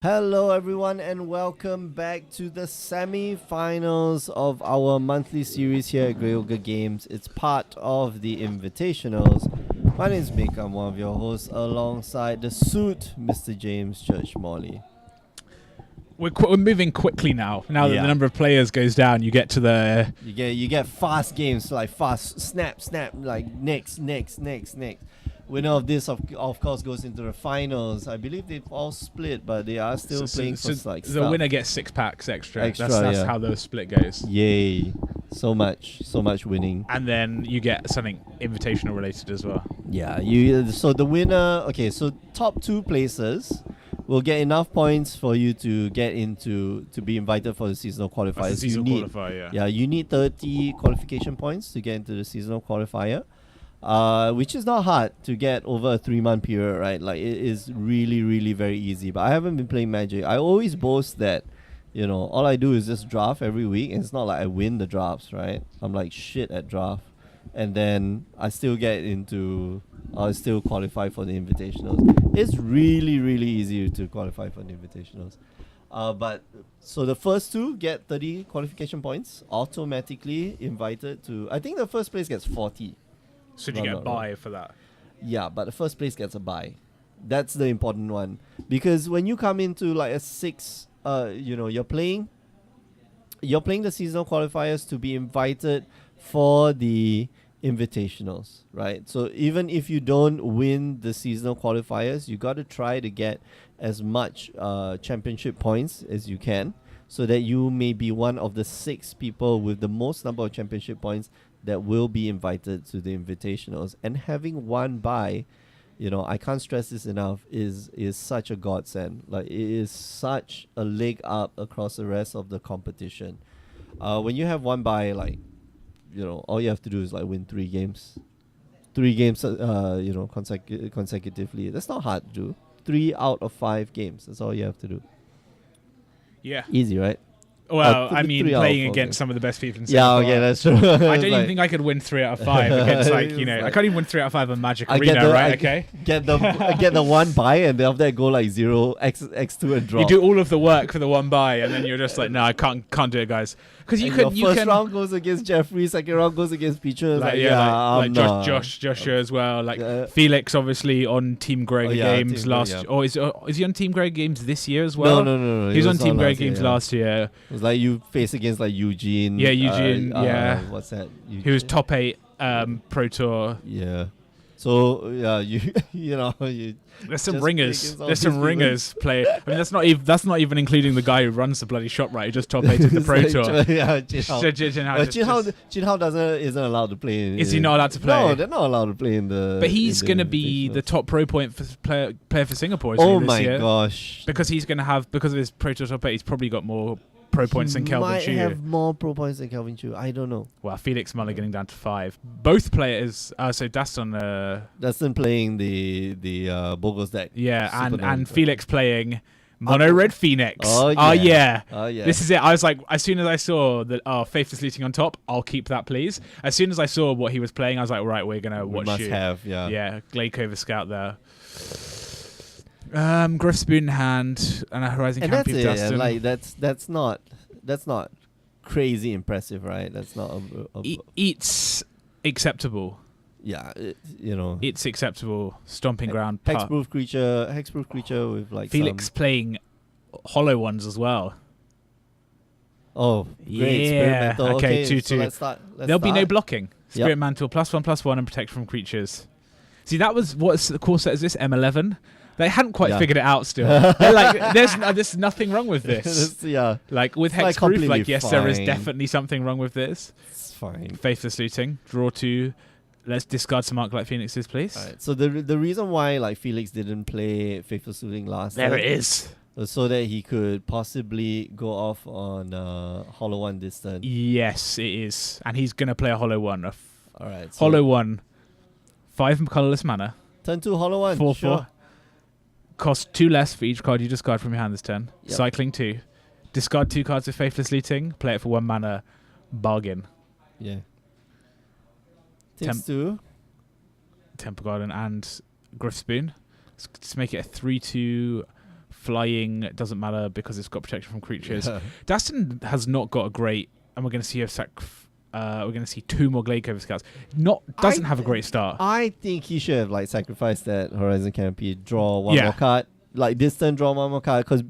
Hello, everyone, and welcome back to the semi-finals of our monthly series here at GOGI Games. It's part of the Invitationals. My name is Mick. I'm one of your hosts, alongside the suit, Mr. James Church Morley. We're moving quickly now. Now that the number of players goes down, you get to the you get fast games, like fast snap, like next. Winner of this, of course, goes into the finals. I believe they've all split, but they are still playing for like the stuff. winner gets 6 packs extra. That's yeah. how the split goes. Yay! So much winning. And then you get something invitational related as well. Yeah, so the winner. Okay, so top 2 places will get enough points for you to get into to be invited for the seasonal qualifiers. The seasonal qualifier, yeah, you need 30 qualification points to get into the seasonal qualifier. Which is not hard to get over a 3-month period, right? Like, it is really, really very easy. But I haven't been playing Magic. I always boast that, all I do is just draft every week, and it's not like I win the drafts, right? I'm like shit at draft, and then I still still qualify for the invitationals. It's really, really easy to qualify for the invitationals. But so the first 2 get 30 qualification points, automatically invited to. I think the first place gets 40. So do you get a buy for that? Yeah, but the first place gets a buy. That's the important one. Because when you come into like a 6, you're playing the seasonal qualifiers to be invited for the invitationals, right? So even if you don't win the seasonal qualifiers, you got to try to get as much championship points as you can, so that you may be one of the 6 people with the most number of championship points that will be invited to the invitationals. And having one buy, I can't stress this enough, is such a godsend. Like, it is such a leg up across the rest of the competition. When you have one buy, like, all you have to do is like win 3 games. 3 games, consecutively. That's not hard to do. 3 out of 5 games. That's all you have to do. Yeah. Easy, right? Well, I mean, playing against some of the best people in Singapore. Yeah, okay, that's true. I don't even think I could win 3 out of 5 against, I can't even win 3 out of 5 on Magic Arena, right? Okay. Get the one buy, and then after that go like 0 x2 and drop. You do all of the work for the one buy, and then you're just like, no, I can't do it, guys. Because first round goes against Jeffrey, second round goes against Peaches. Joshua as well. Like Felix, obviously on Team Greg Games last. Yeah. Or is he on Team Greg Games this year as well? No. He was on Team Greg Games last year. It was like you face against like Eugene. Yeah, Eugene. What's that? Eugene. He was top 8 Pro Tour. Yeah. So there's some ringers. There's some ringers play. I mean, that's not even including the guy who runs the bloody shop, right? He just top 8 at the Pro Tour. Yeah, Jinhao isn't allowed to play. Is he not allowed to play? No, they're not allowed to play in the. But he's going to be the top pro point player for Singapore. Oh my gosh! Because he's going to have, because of his Pro Tour top 8, he's probably got more pro points than Kelvin Chu. Might have more pro points than Kelvin Chu. I don't know. Well, Felix mulliganing down to 5. Both players. So Daston playing the Bogos deck. Yeah, and Felix playing Mono Red Phoenix. Oh yeah. This is it. I was like, as soon as I saw that Faithless Looting on top, I'll keep that, please. As soon as I saw what he was playing, I was like, right, we're gonna watch you. Yeah, Glade Cover Scout there. Griff Spoon in hand and a Horizon and Campy that's Dustin. Like that's not crazy impressive, right? That's not it's acceptable. Yeah, it's acceptable. Stomping ground. Hexproof creature with like Felix playing hollow ones as well. Oh, great. Yeah. Spirit Mantle. Okay, 2/2. So let's start. There'll be no blocking. Spirit Mantle +1/+1 and protect from creatures. See, that was what's the core set is this M11. They hadn't quite figured it out still. They're like, there's nothing wrong with this. Like with Hexproof, like yes, there is definitely something wrong with this. It's fine. Faithless Looting, draw 2. Let's discard some Arc Light Phoenixes, please. All right. So the reason why like Felix didn't play Faithless Looting last there time it is. Was so that he could possibly go off on Hollow 1 this turn. Yes, it is. And he's going to play a Hollow 1. All right. So Hollow 1. 5 colorless mana. Turn 2 Hollow 1. 4/4. Sure. Cost 2 less for each card you discard from your hand this turn. Yep. Cycling 2. Discard 2 cards with Faithless Looting. Play it for 1 mana. Bargain. Yeah. Takes 2. Temple Garden and Griff Spoon. Let's make it a 3/2 Flying doesn't matter because it's got protection from creatures. Daston has not got a great, and we're going to see we're going to see 2 more Gladecover Scouts. Doesn't have a great start. I think he should have like sacrificed that Horizon Canopy, draw one more card, like this turn draw one more card, because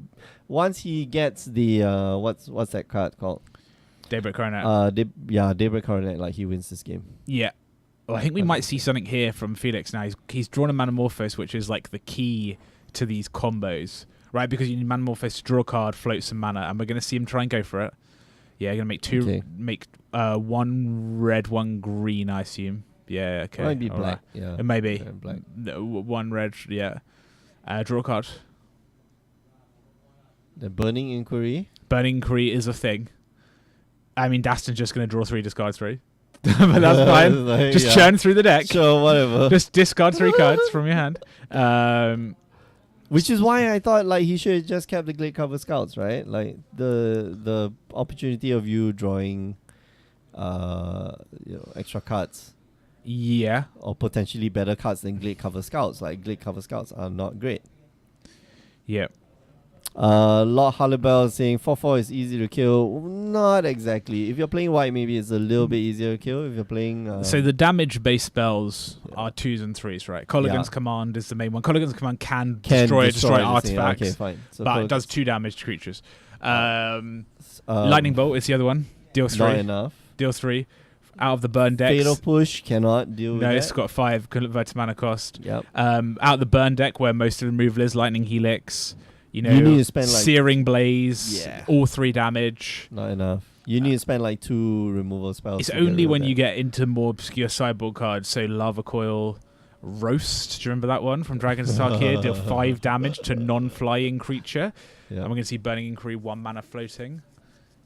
once he gets the what's that card called? Daybreak Coronet. Daybreak Coronet, like he wins this game. Yeah. Well, I think we might see something here from Felix now. He's drawn a Manamorphose, which is like the key to these combos, right? Because you need Manamorphose to draw a card, float some mana, and we're going to see him try and go for it. Yeah, going to make 1 red, 1 green, I assume. Yeah, okay. Might be black, yeah. It may be. Black. 1 red, yeah. Draw a card. The Burning Inquiry. Burning Inquiry is a thing. I mean, Daston's just going to draw 3, discard 3. But that's fine. Like, just churn through the deck. Sure, whatever. Just discard 3 cards from your hand. Which is why I thought like he should have just kept the Gladecover Scouts, right? Like the opportunity of you drawing extra cards. Yeah. Or potentially better cards than Gladecover Scouts. Like Gladecover Scouts are not great. Yeah. Lord Hallibell saying 4/4 is easy to kill. Not exactly. If you're playing white, maybe it's a little bit easier to kill. If you're playing so the damage based spells are 2s and 3s, right? Colligan's Command is the main one. Colligan's Command can destroy artifacts, okay, fine. So but it does 2 damage to creatures. Lightning Bolt is the other one. Deals 3. Not enough. Deals 3. Out of the burn deck. Fatal Push cannot deal with that. No, it's got 5 converted mana cost. Yep. Out of the burn deck, where most of the removal is Lightning Helix. You need to spend like Searing Blaze, all 3 damage. Not enough. You need to spend like 2 removal spells. It's only when you get into more obscure sideboard cards, so Lava Coil, Roast. Do you remember that one from Dragon's Tarkir? Deal 5 damage to non-flying creature. Yeah. And we're going to see Burning Inquiry, 1 mana floating.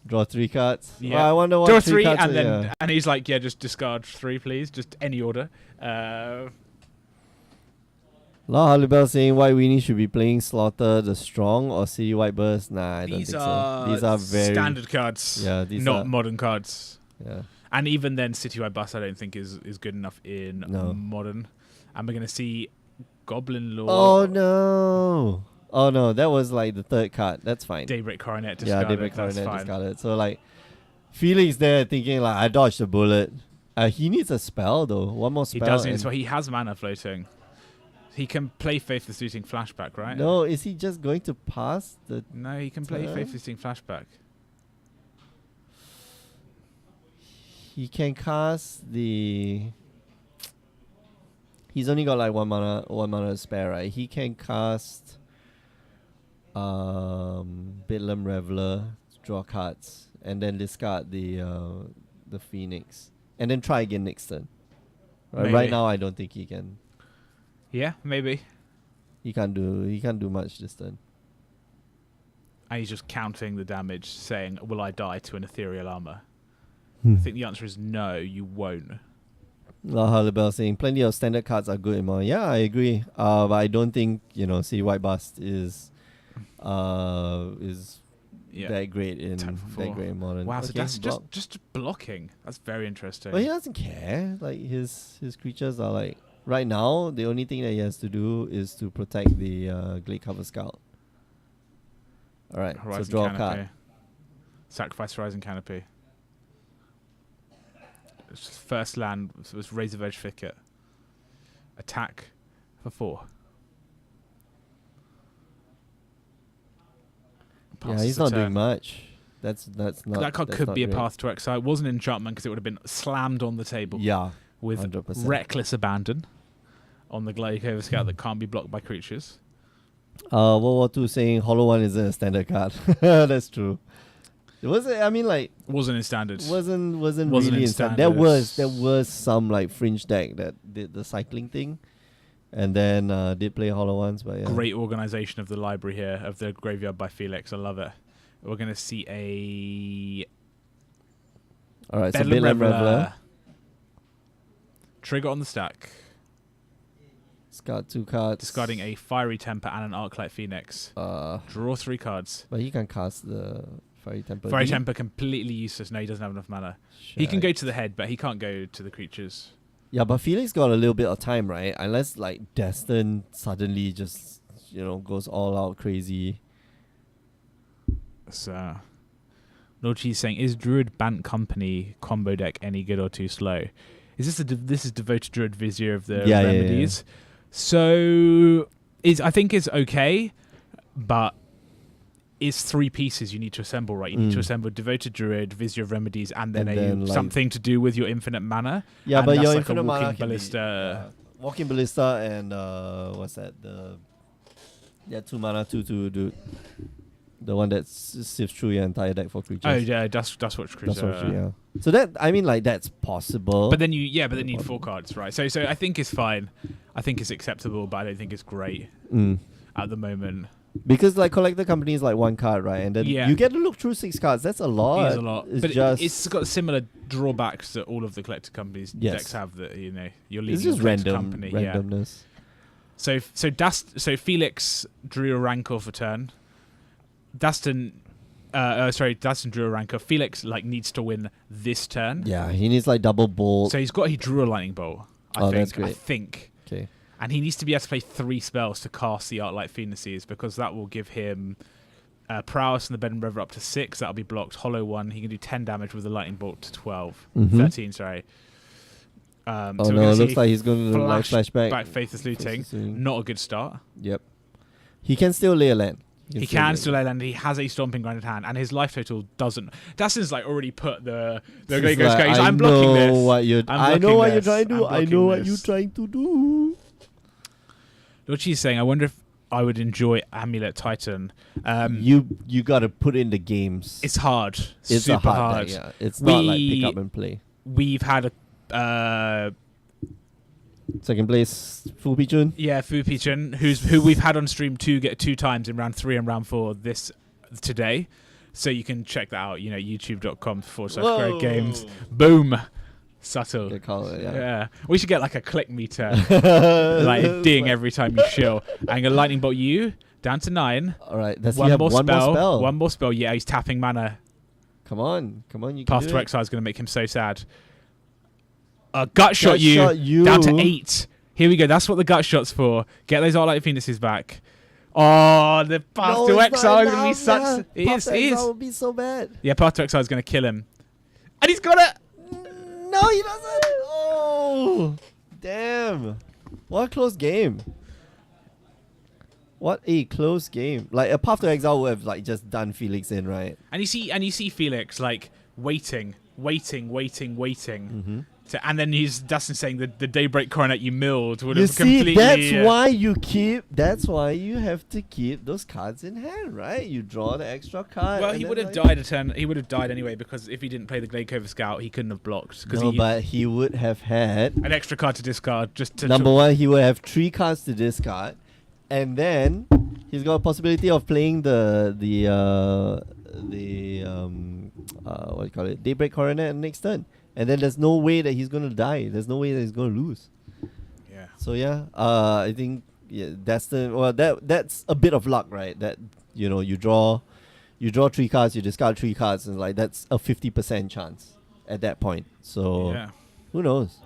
Draw 3 cards. Yeah. Well, I wonder what draw 3 cards and then and he's like, just discard 3, please. Just any order. Lord Hallibell saying White Weenie should be playing Slaughter the Strong or City White Burst. Nah, I don't think so. These are very standard cards. Yeah, these not modern cards. Yeah. And even then, City White Burst I don't think is good enough in modern. And we're going to see Goblin Lord. Oh no, that was like the 3rd card. That's fine. Daybreak Coronet discarded. Yeah, Daybreak Coronet discarded. So like, Felix there thinking like, I dodged a bullet. He needs a spell though. One more spell. He does need a spell. He has mana floating. He can play Faithless Looting Flashback, right? No, is he just going to pass the... No, he can play Faithless Looting Flashback. He can cast the... He's only got like one mana to spare, right? He can cast Bedlam Reveler, draw cards, and then discard the Phoenix. And then try again next turn. Right now I don't think he can. Yeah, maybe. He can't do much this turn. And he's just counting the damage, saying, will I die to an ethereal armor? I think the answer is no, you won't. Hallibell saying plenty of standard cards are good in modern. Yeah, I agree. But I don't think, City White Bust is that great in modern. Wow, so that's just blocking. That's very interesting. But he doesn't care. Like his creatures are like right now, the only thing that he has to do is to protect the Gladecover Scout. Alright, so draw a card. Sacrifice Horizon Canopy. First land was Razor Edge Thicket. Attack for 4. Yeah, he's not doing much. That's not. That card could be a path to exile. It wasn't an enchantment because it would have been slammed on the table. Yeah, with 100%. Reckless Abandon on the Gladecover Scout that can't be blocked by creatures. World War II saying Hollow One isn't a standard card. That's true. It wasn't. I mean, like wasn't in standard. Wasn't really in standard. There was some like fringe deck that did the cycling thing, and then did play Hollow Ones. But yeah. Great organization of the library here of the graveyard by Felix. I love it. We're gonna see a. All right, so Bedlam Reveler. Trigger on the stack. Discard 2 cards. Discarding a Fiery Temper and an Arclight Phoenix. Draw 3 cards. But he can cast the Fiery Temper. Fiery Temper completely useless. No, he doesn't have enough mana. Shite. He can go to the head, but he can't go to the creatures. Yeah, but Felix got a little bit of time, right? Unless like Destin suddenly just goes all out crazy. So, Lord Cheese saying, is Druid Bant Company combo deck any good or too slow? Is this this is Devoted Druid Vizier of the Remedies? Yeah. So I think it's okay, but it's 3 pieces you need to assemble, right? You need to assemble Devoted Druid, Vizier of Remedies, and then something to do with your infinite mana. Yeah, and but your like infinite mana can ballista. Walking Ballista and what's that? 2 mana 2/2 dude. The one that sifts through your entire deck for creatures. Oh yeah, Dustwatch creature. Yeah. So that's possible. But then you need 4 cards, right? So I think it's fine. I think it's acceptable, but I don't think it's great at the moment. Because collector company is 1 card, right? And then you get to look through 6 cards. That's a lot. It is a lot. But it's got similar drawbacks that all of the collector companies decks have. That you're leaving. It's just randomness. Yeah. So Felix drew a Rancor for turn. Dustin drew a Rancor. Felix needs to win this turn. Yeah, he needs double bolt. So he drew a Lightning Bolt. That's great. I think. Okay. And he needs to be able to play 3 spells to cast the Arclight Phoenixes, because that will give him Prowess and the Bed and Breather up to 6. That'll be blocked. Hollow 1. He can do 10 damage with the Lightning Bolt to 12. 13, sorry. It looks like he's going to flashback. Back Faithless Looting. Not a good start. Yep. He can still lay a land. He can still lay land. He has a Stomping Ground in hand, and his life total doesn't. Dustin's already put the I'm blocking this. I know what you're trying to do. I know what you're trying to do. What she's saying, I wonder if I would enjoy Amulet Titan. You got to put in the games. It's hard. It's super hard. Deck, yeah. It's not pick up and play. We've had a second place Fu Pichun. Yeah, Fu Pichun, who we've had on stream 2 times in round 3 and round 4 today. So you can check that out. youtube.com/great games. Boom. Subtle. Yeah. We should get a click meter, ding every time you shill. I'm gonna Lightning Bolt you down to 9. All right. Does he have one more spell? One more spell. Yeah, he's tapping mana. Come on. You Path to Exile is gonna make him so sad. Gut shot you down to 8. Here we go. That's what the gut shot's for. Get those Arclight Phoenixes back. Oh, the Path to Exile is gonna be such. Path to Exile would be so bad. Yeah, Path to Exile is gonna kill him, and he's got it. No, he doesn't. Oh, damn! What a close game. What a close game. A Path to Exile would have just done Felix in, right? And you see Felix waiting. Mm-hmm. And then Dustin saying the Daybreak Coronet you milled would have completely. That's why you have to keep those cards in hand, right? You draw the extra card. Well, he would have died a turn. He would have died anyway, because if he didn't play the Gladecover Scout, he couldn't have blocked. But he would have had an extra card to discard. Just to number one, he would have 3 cards to discard, and then he's got a possibility of playing the Daybreak Coronet next turn. And then there's no way that he's going to die. There's no way that he's going to lose. Yeah. So I think that's that's a bit of luck, right? That you draw 3 cards, you discard 3 cards, and that's a 50% chance at that point. So who knows?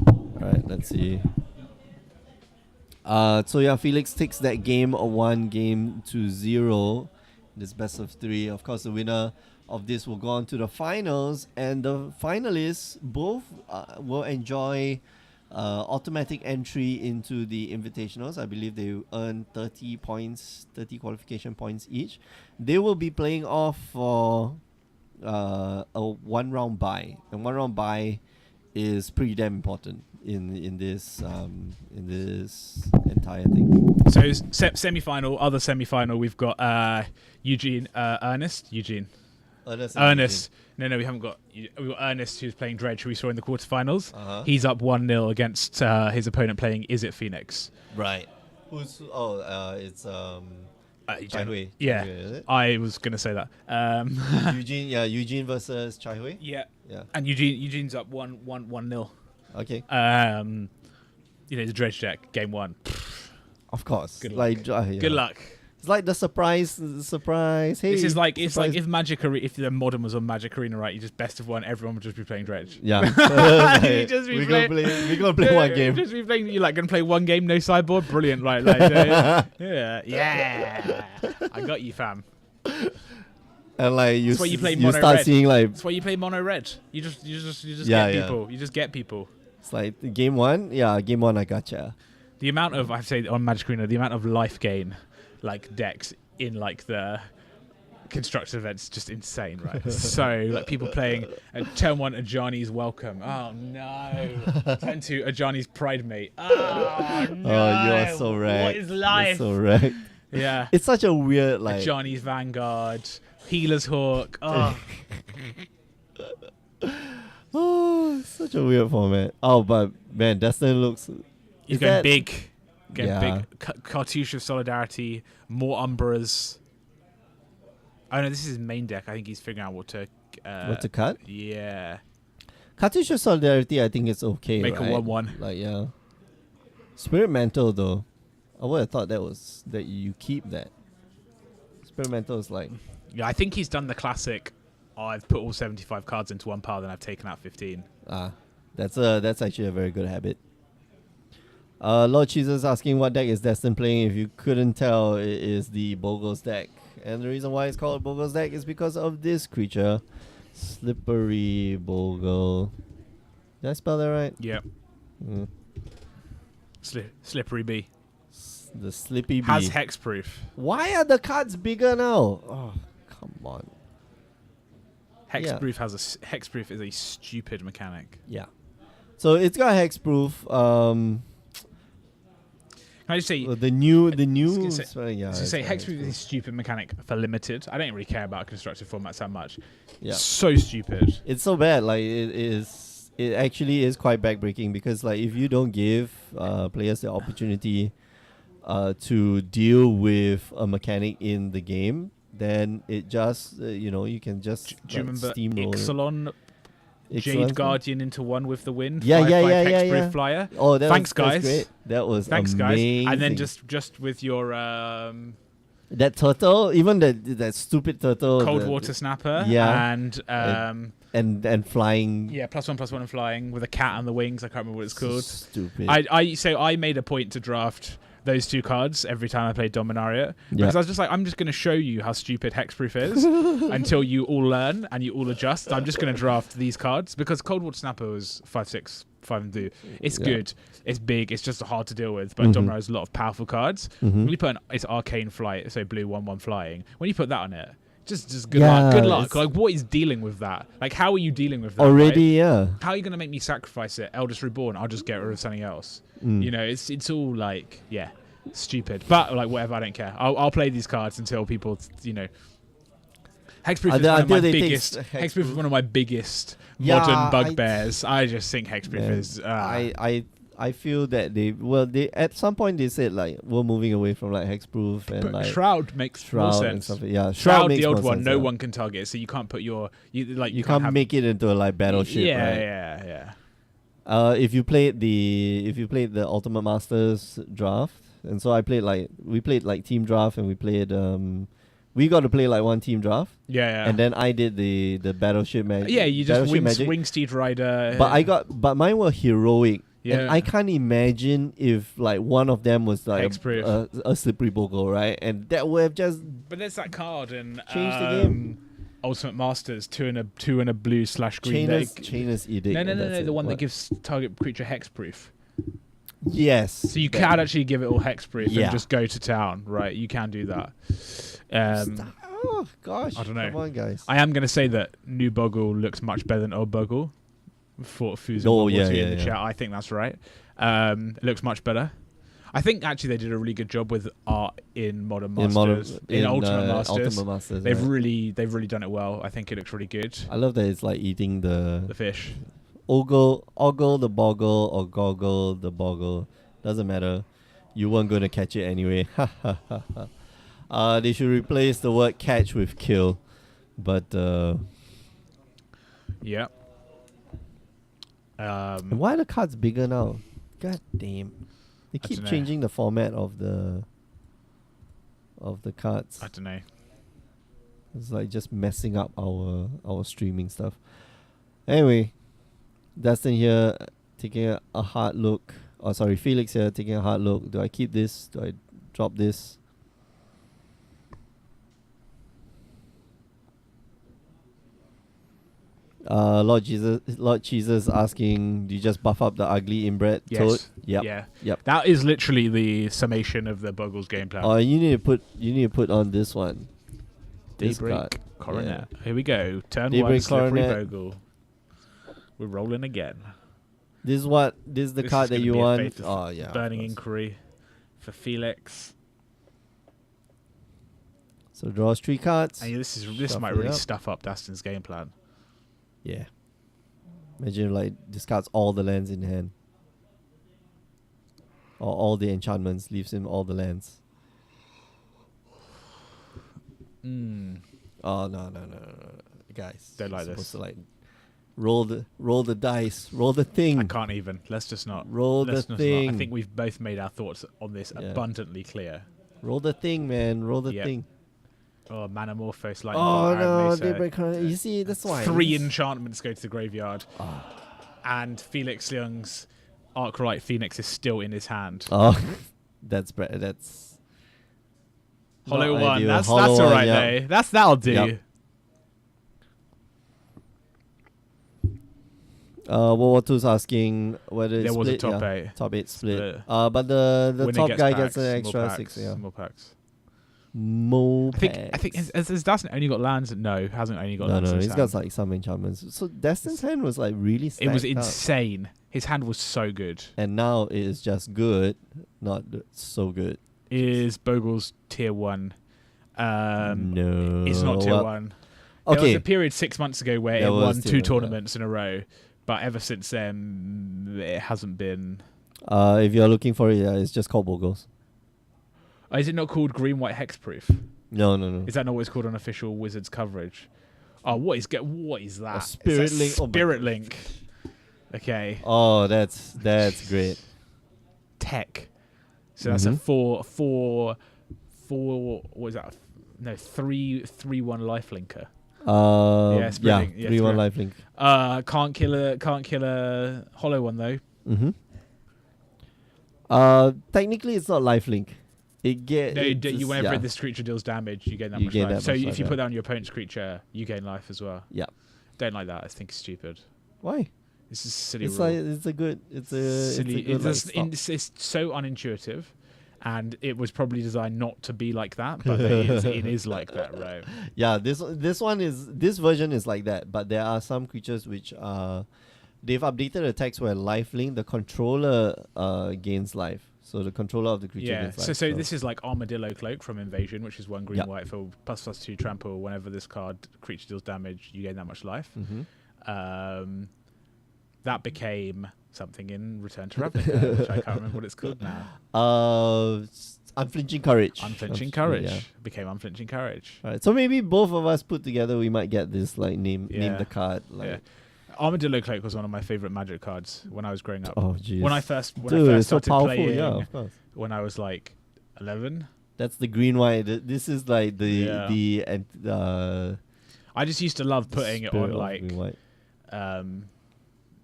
All right, let's see. Felix takes that game 1-0. This best of 3. Of course, the winner of this will go on to the finals, and the finalists both will enjoy automatic entry into the invitationals. I believe they earn 30 qualification points each. They will be playing off for a 1-round bye, and 1-round bye is pretty damn important in this entire thing. So semi-final, other semi-final, we've got Ernest. No, we haven't got. We've got Ernest, who's playing Dredge, who we saw in the quarterfinals. He's up 1-0 against his opponent playing Is It Phoenix. Right. It's Chai Hui. Yeah, is it? I was gonna say that. Eugene versus Chai Hui. Yeah. And Eugene's up 1-0. Okay. The Dredge deck, game 1. Of course. Good luck. Good luck. It's like the surprise. Hey, this is like it's surprise. like if the modern was on Magic Arena, right? You just best of one, everyone would just be playing Dredge. Yeah, We're gonna play one game. Just be playing. You're like gonna play one game, no sideboard. Brilliant, right? Yeah. I got you, fam. And like That's why you play you mono start red. seeing like That's why you play mono red. You just Yeah, get people. You just get people. it's like game one. Yeah, game one I gotcha. The amount of I say on Magic Arena, the amount of life gain, like decks in like the constructed events, just insane, right? So like people playing at turn 1 Ajani's Welcome. Oh no. Turn 2 Ajani's Pride Mate. Oh no. Oh, you are so right. What is life? You're so right. Yeah. It's such a weird like Ajani's Vanguard, Healer's Hawk. Oh. Oh, it's such a weird format. Oh, but man, Destin looks. He's is going that- big. Going Yeah. big. Cartouche of Solidarity. More Umbras. Oh no, this is his main deck. I think he's figuring out what to cut? Yeah. Cartouche of Solidarity, I think it's okay. Make a right? 1/1. Like yeah. Spirit Mantle though, I would have thought that you keep that. Spirit Mantle is like. Yeah, I think he's done the classic. I've put all 75 cards into one pile, then I've taken out 15. That's actually a very good habit. Lord Jesus asking what deck is Destin playing. If you couldn't tell, it is the Bogos deck. And the reason why it's called Bogos deck is because of this creature. Slippery Bogle. Did I spell that right? Yep. Mm. Slippery B. The Slippy Bee. Has hexproof. Why are the cards bigger now? Oh, come on. Hexproof is a stupid mechanic. Yeah. So it's got hexproof. Can I just say The new. hexproof is a stupid mechanic for limited. I don't really care about constructed formats that much. Yeah. So stupid. It's so bad. Like it is. It actually is quite backbreaking because like if you don't give players the opportunity to deal with a mechanic in the game, then it just you can just Do you remember steamroll Ixalan Jade Guardian into 1 with the wind? Yeah. Hexproof flyer. Oh, Thanks, guys. Great. That was Thanks, amazing. guys. And then just with your that turtle, even that stupid turtle, cold water snapper, yeah, and flying. Yeah, +1/+1 and flying with a cat on the wings. I can't remember what it's called. Stupid. I made a point to draft those 2 cards every time I played Dominaria because I was just like, I'm just going to show you how stupid hexproof is until you all learn and you all adjust. I'm just going to draft these cards because Cold Water Snapper was 5/6, 5 and 2. It's good. It's big. It's just hard to deal with. But Dominaria has a lot of powerful cards. When you put it's Arcane Flight, so blue 1/1 flying. When you put that on it, just good luck. Good luck. Like, what is dealing with that? Like, how are you dealing with that? Already, right? yeah. How are you going to make me sacrifice it? Eldest Reborn, I'll just get rid of something else. You know, it's all like, stupid. But, like, whatever, I don't care. I'll play these cards until people, Hexproof is one of my biggest. Hexproof is one of my biggest modern bugbears. I just think Hexproof is. I feel that they at some point they said like we're moving away from like hexproof and but like Shroud makes more sense. Yeah, Shroud makes the old more one, sense, no one can target, so you can't put you can't make it into a like battleship. Yeah. If you played the Ultimate Masters draft, and so we played like team draft, and we played we got to play like one team draft. Yeah. And then I did the battleship magic. Yeah, you just Wingsteed Rider. But mine were heroic. Yeah. And I can't imagine if like one of them was like a slippery bogle, right? And that would have just. But there's that card in changed the game. Ultimate Masters, two and a blue /green. Chainer's Edict. No, the one that gives target creature hexproof. Yes. So you can actually give it all hexproof and just go to town, right? You can do that. Oh gosh! I don't know. Come on, guys. I am going to say that new Boggle looks much better than old Boggle. For Fusion in the chat, I think that's right. It looks much better. I think actually they did a really good job with art in Modern Masters, in Ultimate Masters. They've really done it well. I think it looks really good. I love that it's like eating the fish. Ogle the boggle or goggle the boggle. Doesn't matter. You weren't going to catch it anyway. They should replace the word catch with kill. But yeah. Why are the cards bigger now? God damn. They keep changing the format of the of the cards. I don't know. It's like just messing up our streaming stuff. Anyway, Dustin here taking a hard look. Oh, sorry, Felix here taking a hard look. Do I keep this? Do I drop this? Lord Jesus asking, do you just buff up the ugly inbred toad? Yep. Yeah. Yep. That is literally the summation of the Bogle's game plan. Oh, you need to put on this one. Daybreak Coronet. Yeah. Here we go. Turn Daybreak one, Slippery Coronet. Bogle. We're rolling again. This is the card that you want. Oh yeah. Burning Inquiry for Felix. So draws 3 cards. And this might really stuff up Dustin's game plan. Yeah. Imagine like discards all the lands in hand. Or all the enchantments, leaves him all the lands. Oh no. Guys. Don't like this. To like roll the dice. Roll the thing. I can't even. Let's just not. Roll the thing. I think we've both made our thoughts on this abundantly clear. Roll the thing, man. Roll the thing. Oh, Manamorphose, like Daybreak. You see, that's why 3 enchantments go to the graveyard, and Felix Young's Arkwright Phoenix is still in his hand. Oh, that's Hollow one. That's all right, though. That'll do. Yep. World War II's asking whether it's there was split. A top 8. Top 8 split. But the top guy gets an extra 6. Yeah. More packs. I think has Dustin only got lands? No, hasn't only got lands. No, he's got like some enchantments. So Dustin's hand was like really stacked. It was insane. His hand was so good. And now it is just good, not so good. Is Bogle's tier 1? No. It's not tier 1. Okay. There was a period 6 months ago where it won 2 tournaments in a row. But ever since then, it hasn't been. If you're looking for it, it's just called Bogles. Is it not called Green White Hexproof? No. Is that not what it's called on official Wizards coverage? Oh, what is that? Spirit Link. Spirit Link. Okay. Oh, that's great. Tech. So that's a 4. What is that? No, 3/1 lifelinker. Yeah, 3/1 lifelink. Can't kill a hollow one though. Technically it's not lifelink. Whenever this creature deals damage, you gain that much life. So if you put down your opponent's creature, you gain life as well. Yeah. Don't like that. I think it's stupid. Why? This is a silly it's rule. It's so unintuitive, and it was probably designed not to be like that, but it is like that, right? Yeah, this version is like that, but there are some creatures which they've updated the text where lifelink, the controller gains life. So the controller of the creature gains life. So this is like Armadillo Cloak from Invasion, which is 1 green white for ++2 trample. Whenever this creature deals damage, you gain that much life. That became something in Return to Ravnica, which I can't remember what it's called now. Unflinching Courage. Unflinching Courage. Became Unflinching Courage. All right, so maybe both of us put together, we might get this name the card. Armadillo Cloak was one of my favorite Magic cards when I was growing up. Oh, jeez. When I first started playing, of course. When I was like 11. That's the green white. This is like the I just used to love putting it on like green white.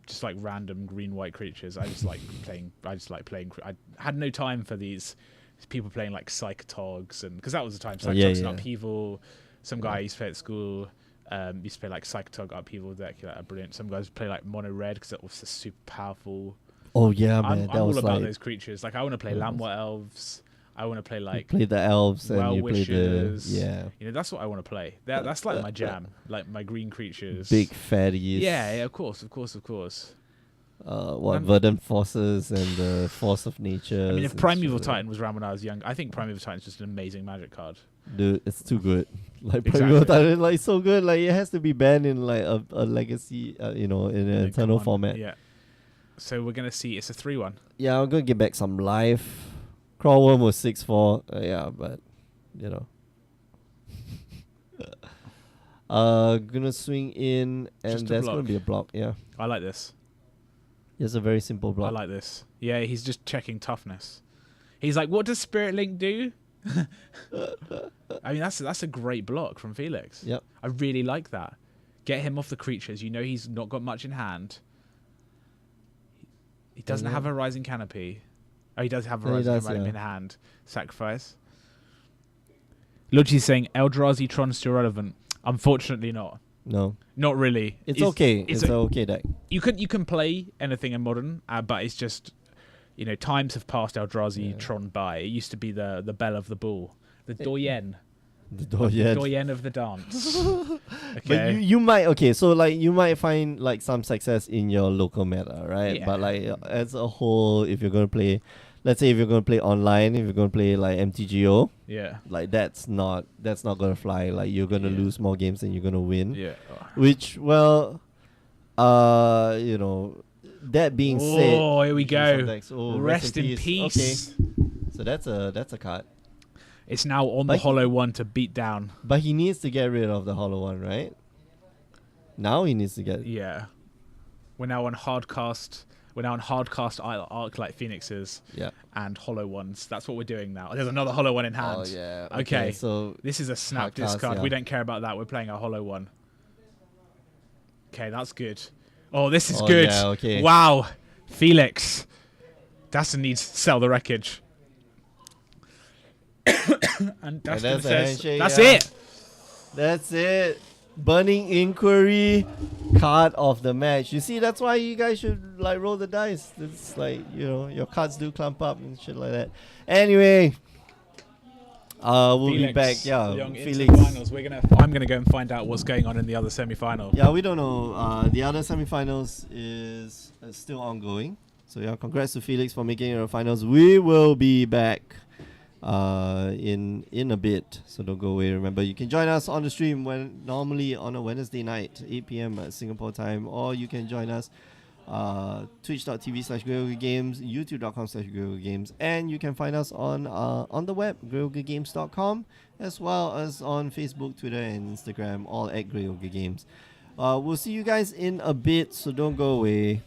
Just like random green white creatures. I just like playing. I had no time for these people playing like Psychotogs, and because that was the time Psychotogs and Upheaval. Some guy used to play at school. Used to play like Psychotog Upheaval deck, brilliant. Some guys play like Mono Red because it was super powerful. Oh yeah, man! I'm all about those creatures. Like I want to play Lambwa Elves. I want to play like play the elves and you play the that's what I want to play. That's like my jam, like my green creatures, big fatties. Yeah, of course. Verdant Forces and the Force of Nature. I mean, if Primeval Titan was around when I was young, I think Primeval Titan is just an amazing Magic card. Dude, it's too good. Like Primeval Titan, like so good. Like it has to be banned in like a legacy, in an eternal format. Yeah. So we're gonna see. It's a 3/1. Yeah, I'm gonna get back some life. Crawlworm was 6/4. But gonna swing in, and there's gonna be a block. Yeah, I like this. It's a very simple block. I like this. Yeah, he's just checking toughness. He's like, what does Spirit Link do? I mean, that's a great block from Felix. Yep. I really like that. Get him off the creatures. You know he's not got much in hand. He doesn't have a rising canopy. Oh, he does have a rising canopy in hand. Sacrifice. Luchi's saying Eldrazi Tron still relevant. Unfortunately not. No. Not really. It's okay. It's an okay deck. You can play anything in Modern, but it's just, times have passed Eldrazi Tron by. It used to be the belle of the ball. The doyen. The doyen of the dance. Okay. But you might find like some success in your local meta, right? Yeah. But like as a whole, if you're gonna play, let's say if you're gonna play online, if you're gonna play like MTGO, like that's not gonna fly. Like you're gonna lose more games than you're gonna win. Yeah. Which that being said, oh, here we go. Rest in peace. Okay. So that's a card. It's now on the hollow one to beat down. But he needs to get rid of the hollow one, right? Now he needs to get. Yeah. We're now on hardcast arc like Phoenixes. Yeah. And hollow ones. That's what we're doing now. There's another hollow one in hand. Oh yeah. Okay. So this is a snap discard. We don't care about that. We're playing our hollow one. Okay, that's good. Oh, this is good. Yeah, okay. Wow. Felix. Dasson needs to sell the wreckage. And Dasson says, that's it. That's it. Burning Inquiry, card of the match. You see, that's why you guys should like roll the dice. It's like, your cards do clump up and shit like that. Anyway, we'll be back. Yeah, Felix. Finals. I'm gonna go and find out what's going on in the other semi-final. Yeah, we don't know. The other semi-finals is still ongoing. So yeah, congrats to Felix for making it to the finals. We will be back in a bit, so don't go away. Remember, you can join us on the stream normally on a Wednesday night, 8 p.m. at Singapore time, or you can join us twitch.tv/GoGiGames, youtube.com/GoGiGames, and you can find us on the web, GoGiGames.com, as well as on Facebook, Twitter, and Instagram, all at GoGiGames. We'll see you guys in a bit, so don't go away.